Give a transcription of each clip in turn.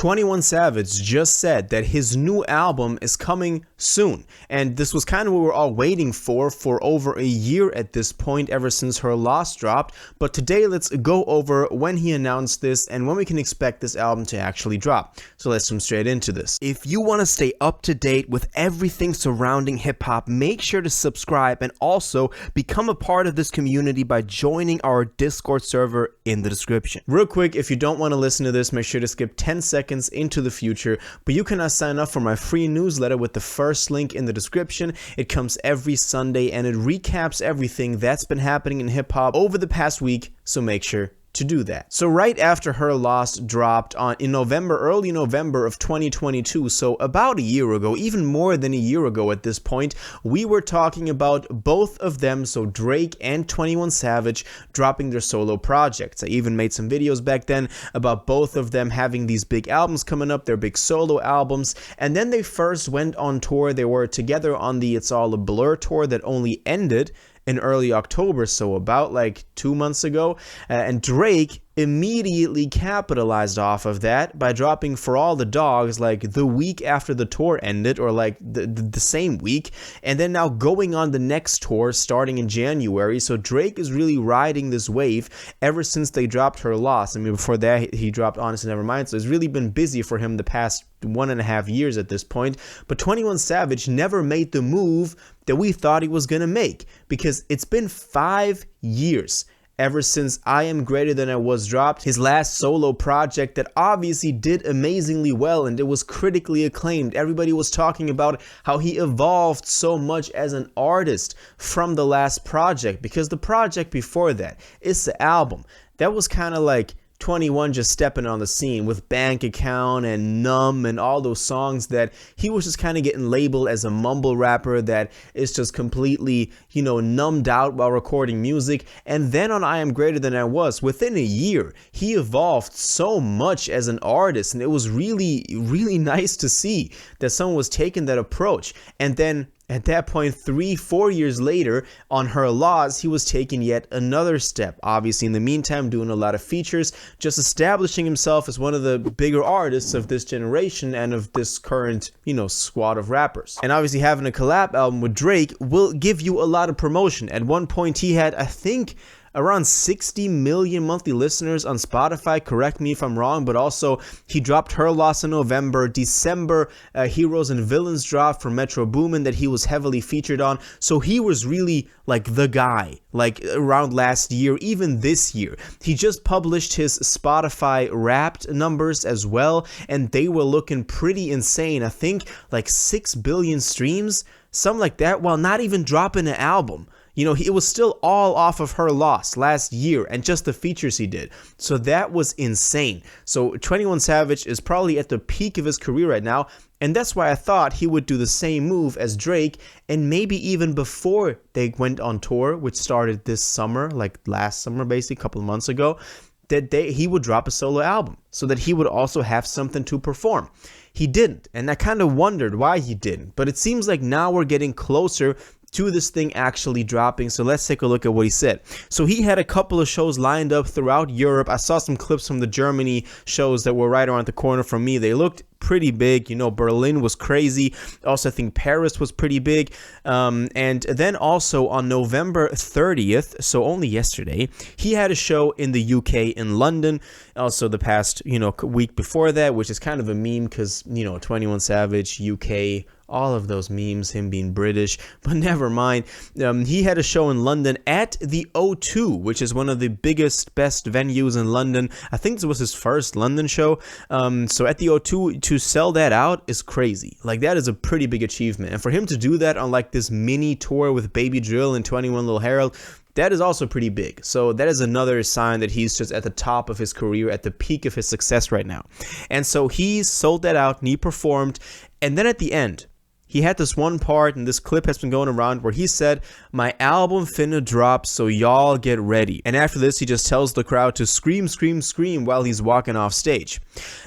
21 Savage just said that his new album is coming soon, and this was kind of what we were all waiting for over a year at this point, ever since Her Loss dropped. But today let's go over when he announced this and when we can expect this album to actually drop. So let's jump straight into this. If you want to stay up to date with everything surrounding hip-hop, make sure to subscribe and also become a part of this community by joining our Discord server in the description. Real quick, if you don't want to listen to this, make sure to skip 10 seconds into the future, but you can sign up for my free newsletter with the first link in the description. It comes every Sunday and it recaps everything that's been happening in hip-hop over the past week, so make sure to do that. So right after Her Loss dropped in November, early November of 2022, so about a year ago, even more than a year ago at this point, we were talking about both of them, so Drake and 21 Savage, dropping their solo projects. I even made some videos back then about both of them having these big albums coming up, their big solo albums, and then they first went on tour. They were together on the It's All a Blur tour that only ended in early October, so about like 2 months ago, and Drake immediately capitalized off of that by dropping For All the Dogs like the week after the tour ended, or like the same week, and then now going on the next tour starting in January. So Drake is really riding this wave ever since they dropped Her Loss. I mean, before that he dropped Honest Nevermind, so it's really been busy for him the past 1.5 years at this point. But 21 Savage never made the move that we thought he was gonna make, because it's been 5 years ever since I Am Greater Than I Was dropped, his last solo project that obviously did amazingly well and it was critically acclaimed. Everybody was talking about how he evolved so much as an artist from the last project, because the project before that, It's the Album, that was kind of like 21 just stepping on the scene with Bank Account and Numb and all those songs that he was just kind of getting labeled as a mumble rapper that is just completely, you know, numbed out while recording music. And then on I Am Greater Than I Was, within a year, he evolved so much as an artist, and it was really, really nice to see that someone was taking that approach. And then at that point, 3-4 years later, on Her Loss, he was taking yet another step. Obviously, in the meantime, doing a lot of features, just establishing himself as one of the bigger artists of this generation and of this current, you know, squad of rappers. And obviously, having a collab album with Drake will give you a lot of promotion. At one point, he had, I think, around 60 million monthly listeners on Spotify, correct me if I'm wrong, but also he dropped Her Loss in November. December, Heroes and Villains dropped from Metro Boomin that he was heavily featured on. So he was really like the guy, like around last year, even this year. He just published his Spotify Wrapped numbers as well, and they were looking pretty insane. I think like 6 billion streams, something like that, while not even dropping an album. You know, it was still all off of Her Loss last year and just the features he did. So that was insane. So 21 Savage is probably at the peak of his career right now. And that's why I thought he would do the same move as Drake, and maybe even before they went on tour, which started this summer, like last summer, basically a couple of months ago, that he would drop a solo album so that he would also have something to perform. He didn't, and I kind of wondered why he didn't. But it seems like now we're getting closer to this thing actually dropping. So let's take a look at what he said. So he had a couple of shows lined up throughout Europe. I saw some clips from the Germany shows that were right around the corner from me. They looked pretty big. You know, Berlin was crazy. Also, I think Paris was pretty big. And then also on November 30th, so only yesterday, he had a show in the UK in London. Also the past, you know, week before that, which is kind of a meme because, you know, 21 Savage, UK, all of those memes, him being British, but never mind. He had a show in London at the O2, which is one of the biggest, best venues in London. I think this was his first London show. So at the O2, to sell that out is crazy. Like, that is a pretty big achievement. And for him to do that on like this mini tour with Baby Drill and 21 Lil Harold, that is also pretty big. So that is another sign that he's just at the top of his career, at the peak of his success right now. And so he sold that out and he performed. And then at the end, he had this one part, and this clip has been going around, where he said, "My album finna drop, so y'all get ready." And after this, he just tells the crowd to scream, scream, scream while he's walking off stage.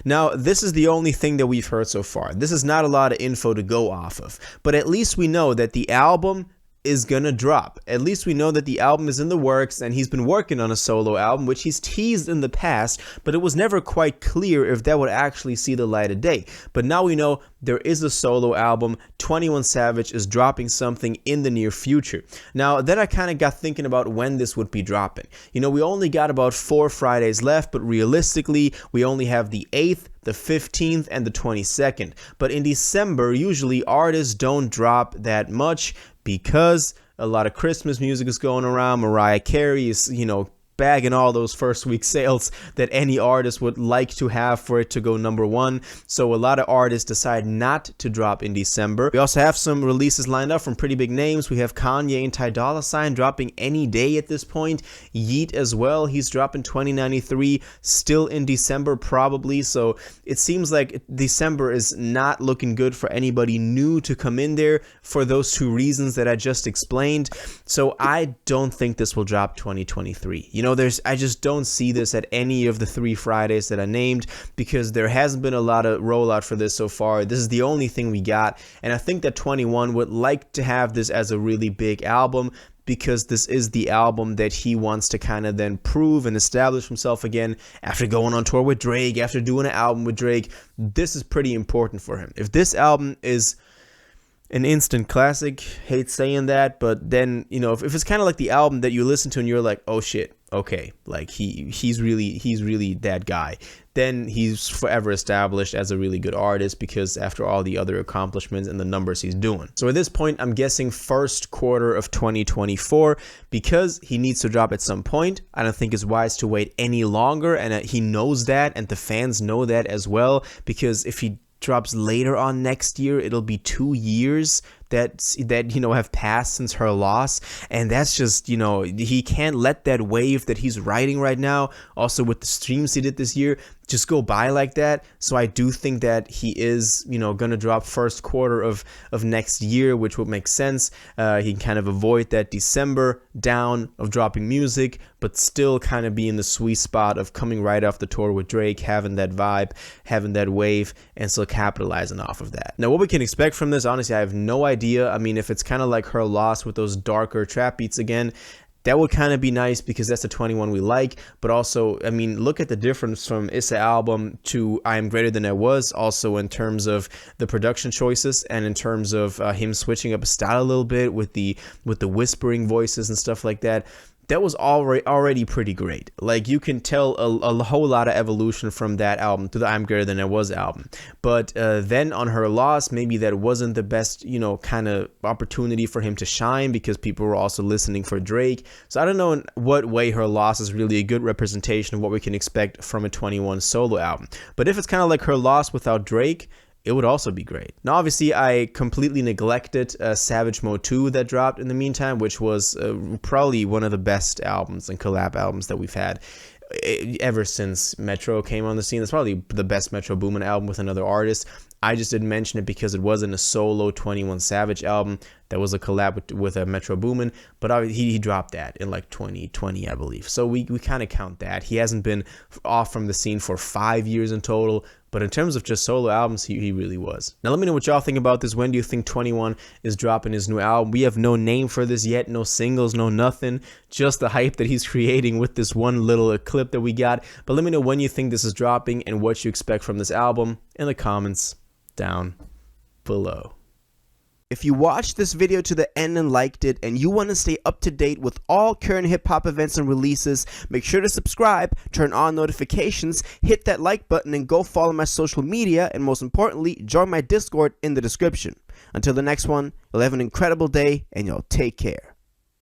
Now, this is the only thing that we've heard so far. This is not a lot of info to go off of, but at least we know that the album is gonna drop. At least we know that the album is in the works, and he's been working on a solo album, which he's teased in the past, but it was never quite clear if that would actually see the light of day. But now we know there is a solo album. 21 Savage is dropping something in the near future. Now, then I kind of got thinking about when this would be dropping. You know, we only got about 4 Fridays left, but realistically, we only have the 8th, the 15th, and the 22nd. But in December, usually artists don't drop that much because a lot of Christmas music is going around. Mariah Carey is, bagging all those first week sales that any artist would like to have for it to go #1. So a lot of artists decide not to drop in December. We also have some releases lined up from pretty big names. We have Kanye and Ty Dolla $ign dropping any day at this point. Yeet as well. He's dropping 2093 still in December probably. So it seems like December is not looking good for anybody new to come in there for those 2 reasons that I just explained. So I don't think this will drop 2023. I just don't see this at any of the 3 Fridays that I named because there hasn't been a lot of rollout for this so far. This is the only thing we got, and I think that 21 would like to have this as a really big album because this is the album that he wants to kind of then prove and establish himself again after going on tour with Drake, after doing an album with Drake. This is pretty important for him. If this album is an instant classic, hate saying that, but then, if it's kind of like the album that you listen to and you're like, oh shit, okay, like he's really that guy, then he's forever established as a really good artist because after all the other accomplishments and the numbers he's doing. So at this point, I'm guessing first quarter of 2024 because he needs to drop at some point. I don't think it's wise to wait any longer, and he knows that, and the fans know that as well, because if he drops later on next year, it'll be 2 years that have passed since her loss, and that's just, he can't let that wave that he's riding right now, also with the streams he did this year, just go by like that. So I do think that he is, gonna drop first quarter of next year, which would make sense. He can kind of avoid that December down of dropping music, but still kind of be in the sweet spot of coming right off the tour with Drake, having that vibe, having that wave, and still capitalizing off of that. Now, what we can expect from this, honestly, I have no idea. I mean, if it's kind of like Her Loss with those darker trap beats again, that would kind of be nice because that's the 21 we like. But also, I mean, look at the difference from Issa album to I Am Greater Than I Was, also in terms of the production choices and in terms of him switching up his style a little bit with the whispering voices and stuff like that. That was already pretty great. Like, you can tell a whole lot of evolution from that album to the I'm Greater Than I Was album. But then on Her Loss, maybe that wasn't the best, kind of opportunity for him to shine because people were also listening for Drake. So I don't know in what way Her Loss is really a good representation of what we can expect from a 21 solo album. But if it's kind of like Her Loss without Drake, it would also be great. Now, obviously, I completely neglected Savage Mode 2 that dropped in the meantime, which was probably one of the best albums and collab albums that we've had ever since Metro came on the scene. It's probably the best Metro Boomin album with another artist. I just didn't mention it because it wasn't a solo 21 Savage album. That was a collab with a Metro Boomin, but he dropped that in like 2020, I believe. So we kind of count that. He hasn't been off from the scene for 5 years in total, but in terms of just solo albums, he really was. Now let me know what y'all think about this. When do you think 21 is dropping his new album? We have no name for this yet, no singles, no nothing, just the hype that he's creating with this one little clip that we got. But let me know when you think this is dropping and what you expect from this album in the comments down below. If you watched this video to the end and liked it, and you want to stay up to date with all current hip-hop events and releases, make sure to subscribe, turn on notifications, hit that like button, and go follow my social media, and most importantly, join my Discord in the description. Until the next one, you'll have an incredible day, and y'all take care.